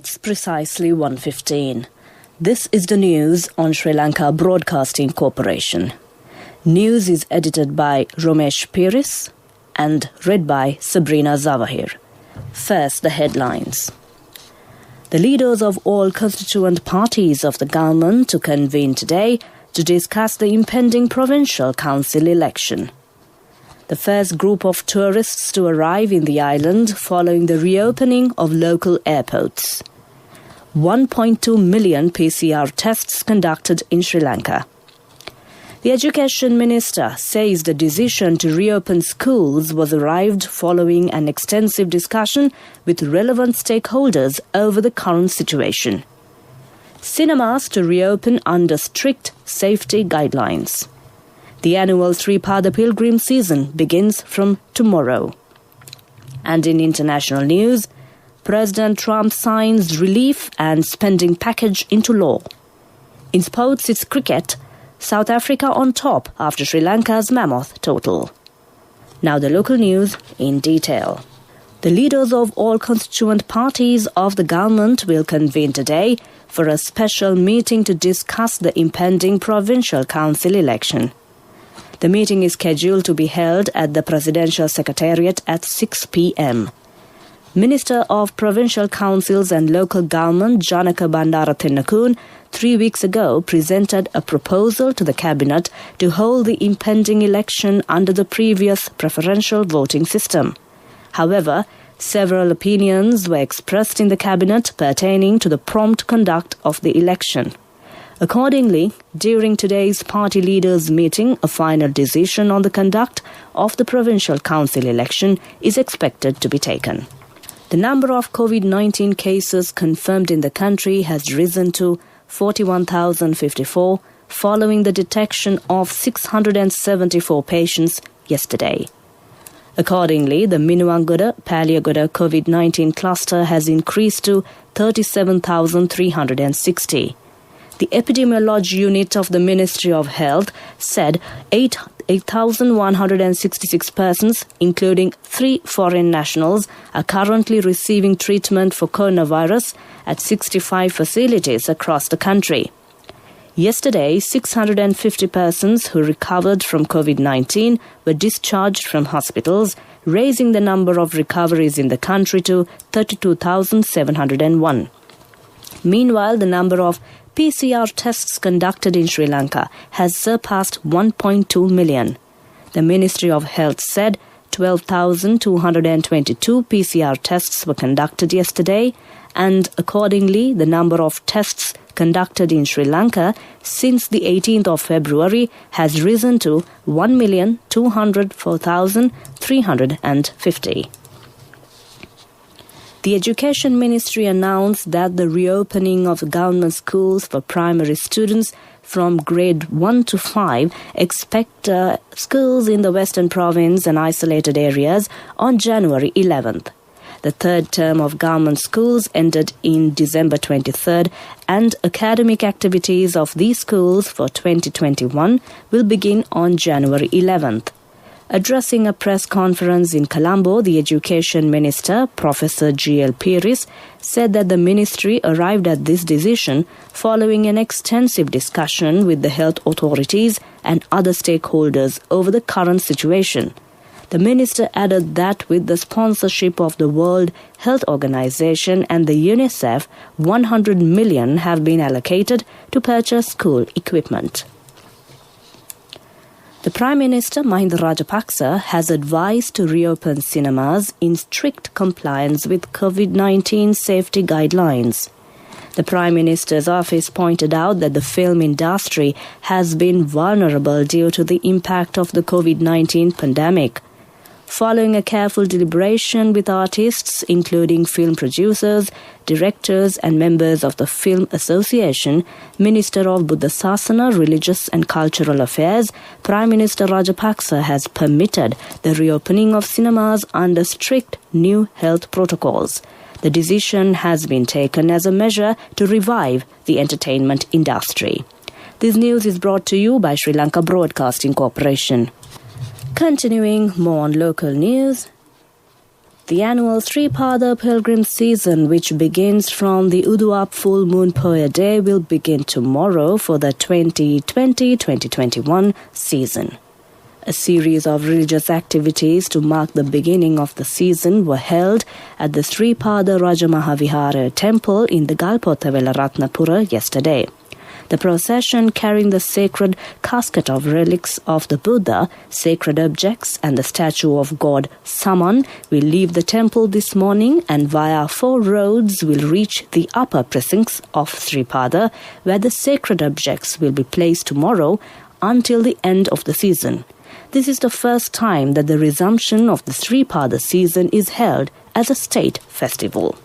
It's precisely 1:15. This is the news on Sri Lanka Broadcasting Corporation. News is edited by Romesh Piris and read by Sabrina Zawahir. First, the headlines. The leaders of all constituent parties of the government to convene today to discuss the impending provincial council election. The first group of tourists to arrive in the island following the reopening of local airports. 1.2 million PCR tests conducted in Sri Lanka. The Education Minister says the decision to reopen schools was arrived following an extensive discussion with relevant stakeholders over the current situation. Cinemas to reopen under strict safety guidelines. The annual Sripada pilgrim season begins from tomorrow. And in international news, President Trump signs relief and spending package into law. In sports, it's cricket. South Africa on top after Sri Lanka's mammoth total. Now the local news in detail. The leaders of all constituent parties of the government will convene today for a special meeting to discuss the impending provincial council election. The meeting is scheduled to be held at the Presidential Secretariat at 6 p.m. Minister of Provincial Councils and Local Government Janaka Bandara Tennakun 3 weeks ago presented a proposal to the Cabinet to hold the impending election under the previous preferential voting system. However, several opinions were expressed in the Cabinet pertaining to the prompt conduct of the election. Accordingly, during today's party leaders' meeting, a final decision on the conduct of the provincial council election is expected to be taken. The number of COVID-19 cases confirmed in the country has risen to 41,054 following the detection of 674 patients yesterday. Accordingly, the Minuwangoda-Paliagoda COVID-19 cluster has increased to 37,360. The Epidemiology Unit of the Ministry of Health said 8,166 persons, including 3 foreign nationals, are currently receiving treatment for coronavirus at 65 facilities across the country. Yesterday, 650 persons who recovered from COVID-19 were discharged from hospitals, raising the number of recoveries in the country to 32,701. Meanwhile, the number of PCR tests conducted in Sri Lanka has surpassed 1.2 million. The Ministry of Health said 12,222 PCR tests were conducted yesterday, and accordingly, the number of tests conducted in Sri Lanka since the 18th of February has risen to 1,204,350. The Education Ministry announced that the reopening of government schools for primary students from grade 1 to 5 expect schools in the Western Province and isolated areas on January 11th. The third term of government schools ended in December 23rd, and academic activities of these schools for 2021 will begin on January 11th. Addressing a press conference in Colombo, the Education Minister, Professor G.L. Piris, said that the ministry arrived at this decision following an extensive discussion with the health authorities and other stakeholders over the current situation. The minister added that with the sponsorship of the World Health Organization and the UNICEF, 100 million have been allocated to purchase school equipment. The Prime Minister Mahinda Rajapaksa has advised to reopen cinemas in strict compliance with COVID-19 safety guidelines. The Prime Minister's office pointed out that the film industry has been vulnerable due to the impact of the COVID-19 pandemic. Following a careful deliberation with artists, including film producers, directors and members of the Film Association, Minister of Buddha Sasana, Religious and Cultural Affairs, Prime Minister Rajapaksa has permitted the reopening of cinemas under strict new health protocols. The decision has been taken as a measure to revive the entertainment industry. This news is brought to you by Sri Lanka Broadcasting Corporation. Continuing more on local news. The annual Sripada pilgrim season, which begins from the Uduap full moon Poya day, will begin tomorrow for the 2020-2021 season. A series of religious activities to mark the beginning of the season were held at the Sripada Rajamahawihara temple in the Galpothavela Ratnapura yesterday. The procession carrying the sacred casket of relics of the Buddha, sacred objects and the statue of God Saman will leave the temple this morning and via 4 roads will reach the upper precincts of Sripada, where the sacred objects will be placed tomorrow until the end of the season. This is the first time that the resumption of the Sripada season is held as a state festival.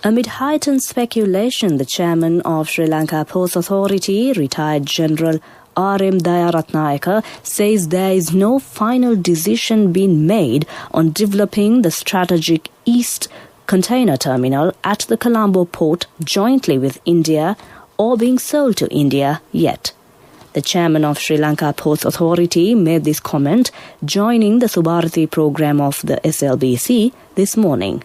Amid heightened speculation, the chairman of Sri Lanka Ports Authority, retired General R.M. Dayaratnayaka, says there is no final decision being made on developing the strategic East Container Terminal at the Colombo port jointly with India or being sold to India yet. The chairman of Sri Lanka Ports Authority made this comment joining the Subharati program of the SLBC this morning.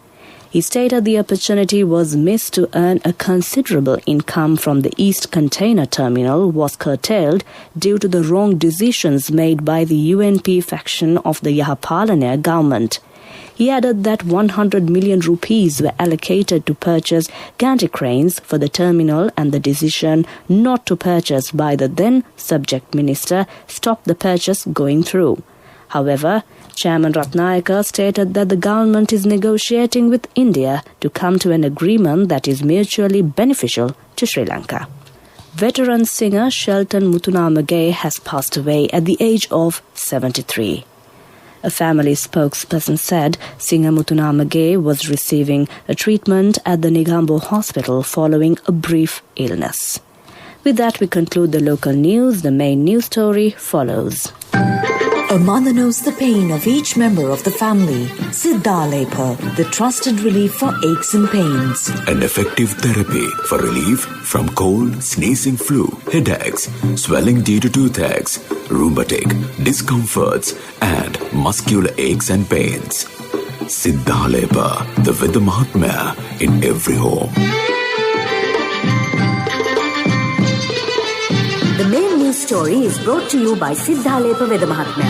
He stated the opportunity was missed to earn a considerable income from the East Container Terminal was curtailed due to the wrong decisions made by the UNP faction of the Yahapalana government. He added that 100 million rupees were allocated to purchase gantry cranes for the terminal and the decision not to purchase by the then subject minister stopped the purchase going through. However, Chairman Ratnayaka stated that the government is negotiating with India to come to an agreement that is mutually beneficial to Sri Lanka. Veteran singer Shelton Mutunamage has passed away at the age of 73. A family spokesperson said singer Mutunamage was receiving a treatment at the Negombo Hospital following a brief illness. With that, we conclude the local news. The main news story follows. A mother knows the pain of each member of the family. Siddhalepa, the trusted relief for aches and pains. An effective therapy for relief from cold, sneezing, flu, headaches, swelling due to toothaches, rheumatic, discomforts, and muscular aches and pains. Siddhalepa, the Veda Mahatmya in every home. The main news story is brought to you by Siddhalepa Veda Mahatmya.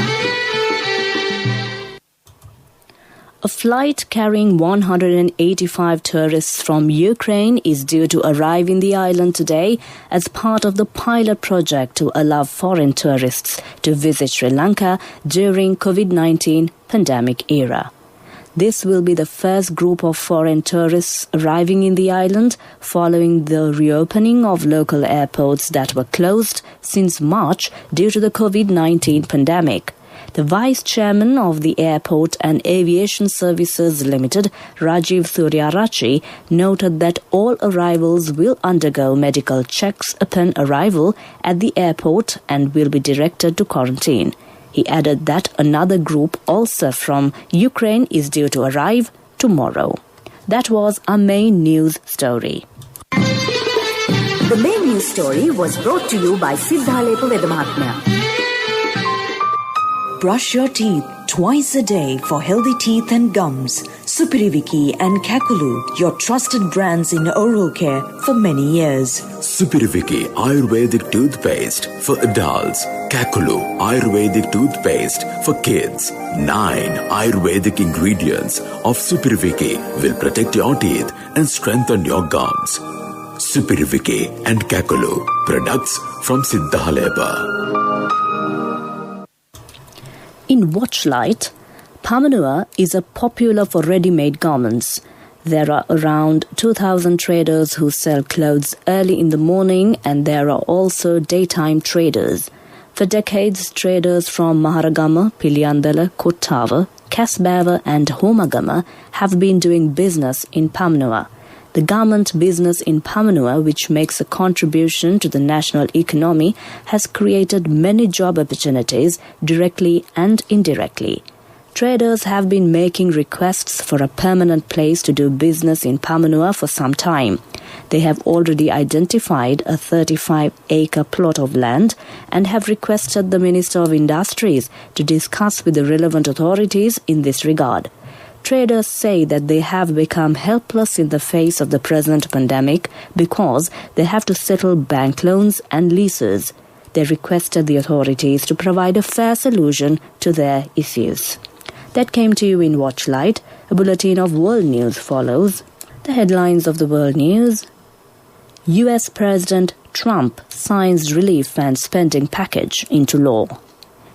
A flight carrying 185 tourists from Ukraine is due to arrive in the island today as part of the pilot project to allow foreign tourists to visit Sri Lanka during COVID-19 pandemic era. This will be the first group of foreign tourists arriving in the island following the reopening of local airports that were closed since March due to the COVID-19 pandemic. The Vice Chairman of the Airport and Aviation Services Limited, Rajiv Suryarachi, noted that all arrivals will undergo medical checks upon arrival at the airport and will be directed to quarantine. He added that another group also from Ukraine is due to arrive tomorrow. That was our main news story. The main news story was brought to you by Siddhalepa Veda Mahatmya. Brush your teeth twice a day for healthy teeth and gums. Supiriviki and Kakulu, your trusted brands in oral care for many years. Supiriviki Ayurvedic toothpaste for adults. Kakulu Ayurvedic toothpaste for kids. 9 Ayurvedic ingredients of Supiriviki will protect your teeth and strengthen your gums. Supiriviki and Kakulu, products from Siddhalepa. In Watchlight, Pamanua is popular for ready-made garments. There are around 2,000 traders who sell clothes early in the morning, and there are also daytime traders. For decades, traders from Maharagama, Piliyandala, Kottava, Kasbava and Homagama have been doing business in Pamanua. The garment business in Pamanua, which makes a contribution to the national economy, has created many job opportunities directly and indirectly. Traders have been making requests for a permanent place to do business in Pamanua for some time. They have already identified a 35-acre plot of land and have requested the Minister of Industries to discuss with the relevant authorities in this regard. Traders say that they have become helpless in the face of the present pandemic because they have to settle bank loans and leases. They requested the authorities to provide a fair solution to their issues. That came to you in Watchlight. A bulletin of world news follows. The headlines of the world news. US President Trump signs relief and spending package into law.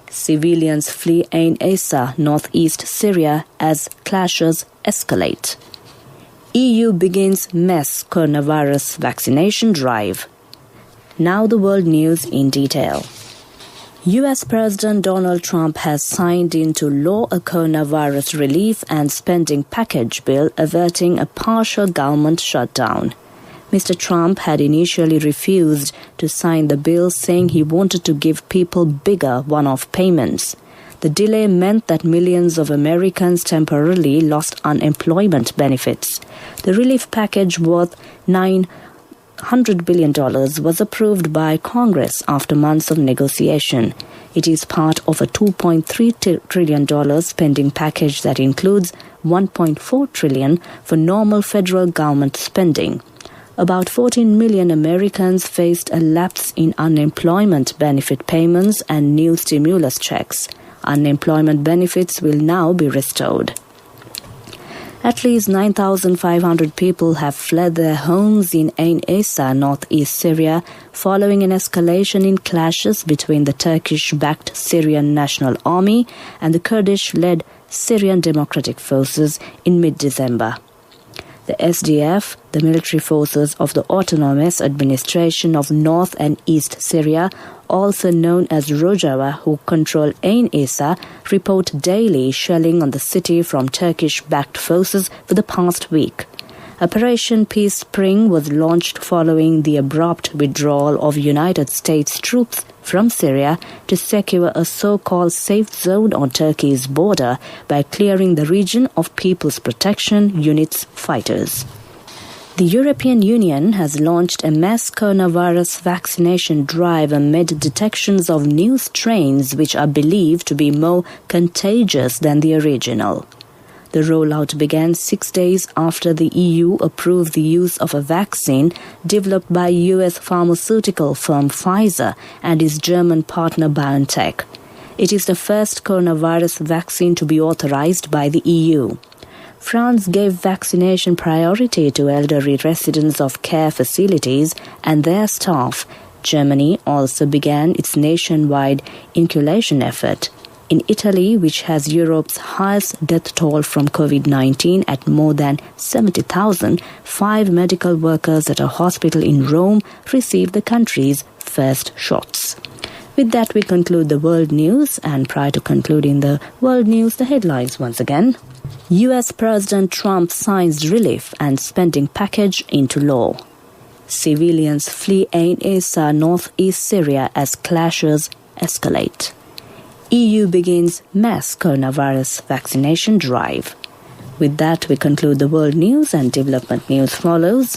Civilians flee Ain Issa, northeast Syria, as clashes escalate. EU begins mass coronavirus vaccination drive. Now the world news in detail. US President Donald Trump has signed into law a coronavirus relief and spending package bill averting a partial government shutdown. Mr. Trump had initially refused to sign the bill, saying he wanted to give people bigger one-off payments. The delay meant that millions of Americans temporarily lost unemployment benefits. The relief package worth $900 billion was approved by Congress after months of negotiation. It is part of a $2.3 trillion spending package that includes $1.4 trillion for normal federal government spending. About 14 million Americans faced a lapse in unemployment benefit payments and new stimulus checks. Unemployment benefits will now be restored. At least 9,500 people have fled their homes in Ain Issa, northeast Syria, following an escalation in clashes between the Turkish-backed Syrian National Army and the Kurdish-led Syrian Democratic Forces in mid-December. The SDF, the military forces of the Autonomous Administration of North and East Syria, also known as Rojava, who control Ain Issa, report daily shelling on the city from Turkish-backed forces for the past week. Operation Peace Spring was launched following the abrupt withdrawal of United States troops from Syria to secure a so-called safe zone on Turkey's border by clearing the region of People's Protection Unit's fighters. The European Union has launched a mass coronavirus vaccination drive amid detections of new strains which are believed to be more contagious than the original. The rollout began 6 days after the EU approved the use of a vaccine developed by US pharmaceutical firm Pfizer and its German partner BioNTech. It is the first coronavirus vaccine to be authorized by the EU. France gave vaccination priority to elderly residents of care facilities and their staff. Germany also began its nationwide inoculation effort. In Italy, which has Europe's highest death toll from COVID-19 at more than 70,000, 5 medical workers at a hospital in Rome received the country's first shots. With that, we conclude the world news, and prior to concluding the world news, the headlines once again. US President Trump signs relief and spending package into law. Civilians flee Ain Issa, northeast Syria as clashes escalate. EU begins mass coronavirus vaccination drive. With that, we conclude the world news, and development news follows.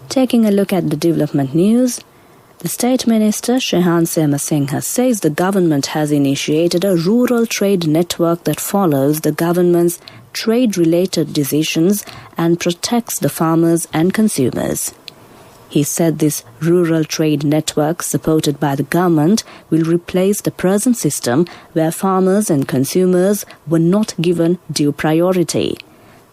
Taking a look at the development news, the State Minister Shehan Semasinghe says the government has initiated a rural trade network that follows the government's trade-related decisions and protects the farmers and consumers. He said this rural trade network, supported by the government, will replace the present system where farmers and consumers were not given due priority.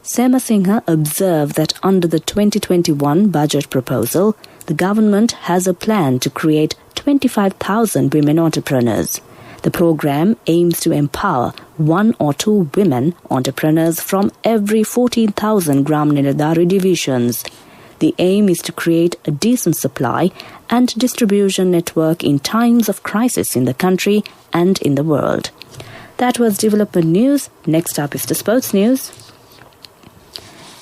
Semasinghe observed that under the 2021 budget proposal, the government has a plan to create 25,000 women entrepreneurs. The program aims to empower 1 or 2 women entrepreneurs from every 14,000 Gram Niladari divisions. The aim is to create a decent supply and distribution network in times of crisis in the country and in the world. That was development news. Next up is the sports news.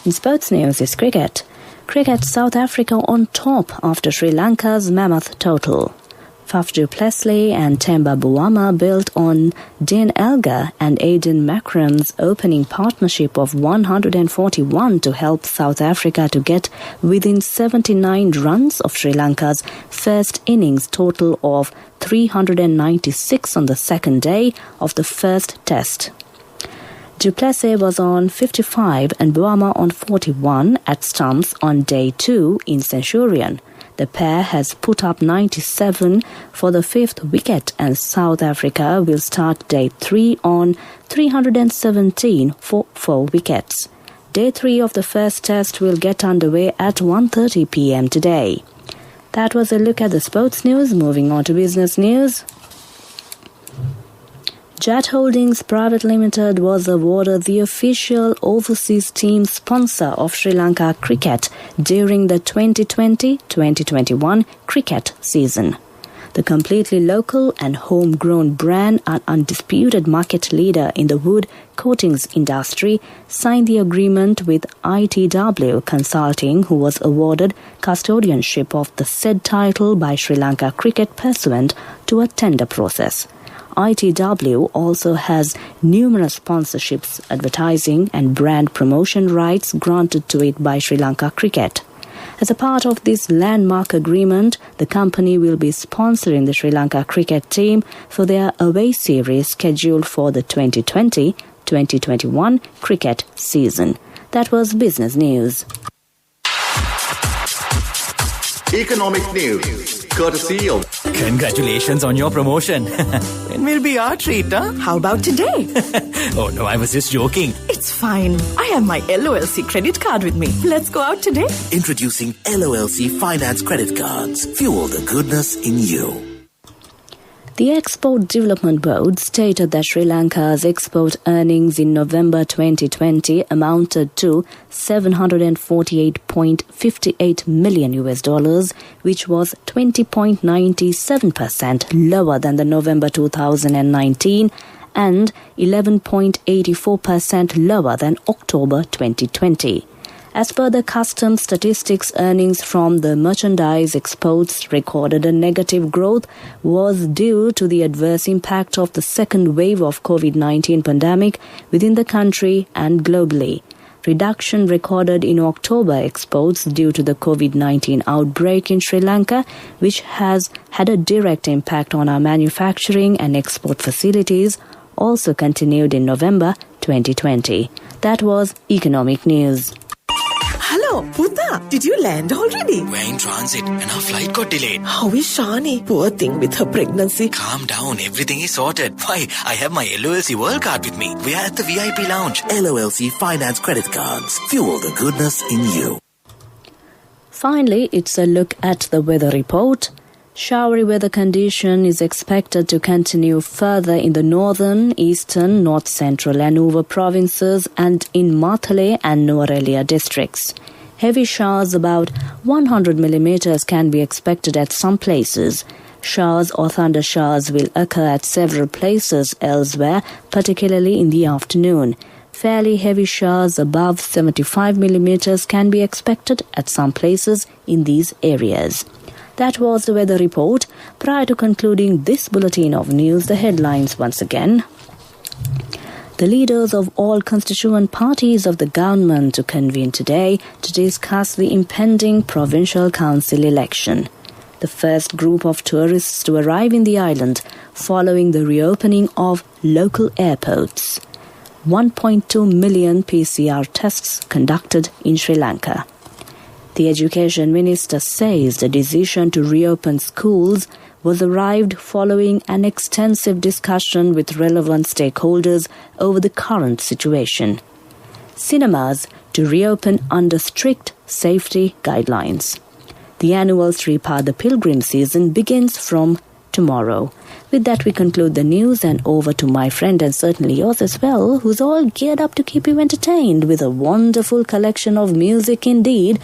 In sports news is cricket. Cricket, South Africa on top after Sri Lanka's mammoth total. Faf du Plessis and Themba Bawama built on Dean Elgar and Aiden Macron's opening partnership of 141 to help South Africa to get within 79 runs of Sri Lanka's first innings total of 396 on the second day of the first test. Du Plessis was on 55 and Boama on 41 at stumps on day 2 in Centurion. The pair has put up 97 for the 5th wicket and South Africa will start day 3 on 317 for 4 wickets. Day 3 of the first test will get underway at 1:30 p.m. today. That was a look at the sports news. Moving on to business news. Jet Holdings Private Limited was awarded the official overseas team sponsor of Sri Lanka cricket during the 2020-2021 cricket season. The completely local and homegrown brand and undisputed market leader in the wood coatings industry signed the agreement with ITW Consulting, who was awarded custodianship of the said title by Sri Lanka Cricket pursuant to a tender process. ITW also has numerous sponsorships, advertising and brand promotion rights granted to it by Sri Lanka Cricket. As a part of this landmark agreement, the company will be sponsoring the Sri Lanka cricket team for their away series scheduled for the 2020-2021 cricket season. That was business news. Economic news, courtesy of... Congratulations on your promotion. When will be our treat, huh? How about today? Oh no, I was just joking. It's fine. I have my LOLC credit card with me. Let's go out today. Introducing LOLC Finance Credit Cards. Fuel the goodness in you. The Export Development Board stated that Sri Lanka's export earnings in November 2020 amounted to $748.58 million, which was 20.97% lower than the November 2019 and 11.84% lower than October 2020. As per the customs statistics, earnings from the merchandise exports recorded a negative growth was due to the adverse impact of the second wave of COVID-19 pandemic within the country and globally. Reduction recorded in October exports due to the COVID-19 outbreak in Sri Lanka, which has had a direct impact on our manufacturing and export facilities, also continued in November 2020. That was Economic News. Hello, Puta. Did you land already? We're in transit and our flight got delayed. How is Shani? Poor thing with her pregnancy. Calm down, everything is sorted. Why, I have my LOLC World Card with me. We are at the VIP lounge. LOLC Finance Credit Cards. Fuel the goodness in you. Finally, it's a look at the weather report. Showery weather condition is expected to continue further in the northern, eastern, north central and Nuva provinces and in Matale and Nuwara districts. Heavy showers about 100 millimeters can be expected at some places. Showers or thunder showers will occur at several places elsewhere, particularly in the afternoon. Fairly heavy showers above 75 millimeters can be expected at some places in these areas. That was the weather report. Prior to concluding this bulletin of news, the headlines once again. The leaders of all constituent parties of the government to convene today to discuss the impending provincial council election. The first group of tourists to arrive in the island following the reopening of local airports. 1.2 million PCR tests conducted in Sri Lanka. The Education Minister says the decision to reopen schools was arrived following an extensive discussion with relevant stakeholders over the current situation. Cinemas to reopen under strict safety guidelines. The annual Sri Pada Pilgrim season begins from tomorrow. With that, we conclude the news and over to my friend and certainly yours as well, who's all geared up to keep you entertained with a wonderful collection of music indeed.